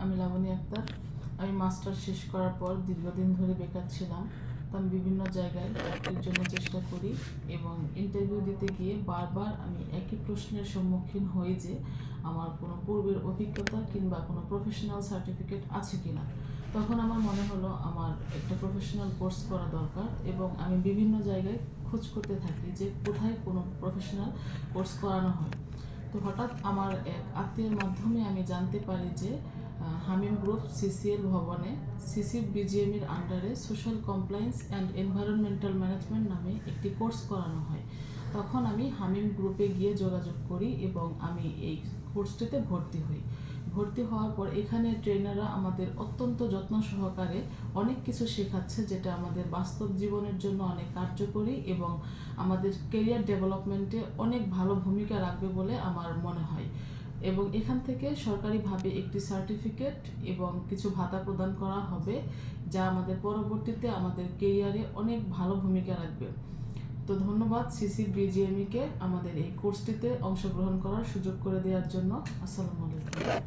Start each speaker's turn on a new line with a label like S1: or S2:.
S1: আমি লাবণী আক্তার। আমি মাস্টার শেষ করার পর দীর্ঘদিন ধরে বেকার ছিলাম। তো আমি বিভিন্ন জায়গায় চাকরির জন্য চেষ্টা করি এবং ইন্টারভিউ দিতে গিয়ে বারবার আমি একই প্রশ্নের সম্মুখীন হই যে আমার কোনো পূর্বের অভিজ্ঞতা কিংবা কোনো প্রফেশনাল সার্টিফিকেট আছে কিনা। তখন আমার মনে হলো আমার একটা প্রফেশনাল কোর্স করা দরকার এবং আমি বিভিন্ন জায়গায় খোঁজ করতে থাকি যে কোথায় কোনো প্রফেশনাল কোর্স করানো হয়। তো হঠাৎ আমার এক আত্মীয়ের মাধ্যমে আমি জানতে পারি যে হামিম গ্রুপ সিসিএল ভবনে বিজিএমের আন্ডারে social compliance and environmental management নামে একটি কোর্স করানো হয়। তখন আমি হামিম গ্রুপে গিয়ে যোগাযোগ করি এবং আমি এই কোর্সটিতে ভর্তি হওয়ার পর এখানে ট্রেনাররা আমাদের অত্যন্ত যত্ন সহকারে অনেক কিছু শেখাচ্ছে, যেটা আমাদের বাস্তব জীবনের জন্য অনেক কার্যকরী এবং আমাদের ক্যারিয়ার ডেভেলপমেন্টে অনেক ভালো ভূমিকা রাখবে বলে আমার মনে হয়। এবং এখান থেকে সরকারিভাবে একটি সার্টিফিকেট এবং কিছু ভাতা প্রদান করা হবে, যা আমাদের পরবর্তীতে আমাদের ক্যারিয়ারে অনেক ভালো ভূমিকা রাখবে। তো ধন্যবাদ বিজিএমইকে আমাদের এই কোর্সটিতে অংশগ্রহণ করার সুযোগ করে দেওয়ার জন্য। আসসালামু আলাইকুম।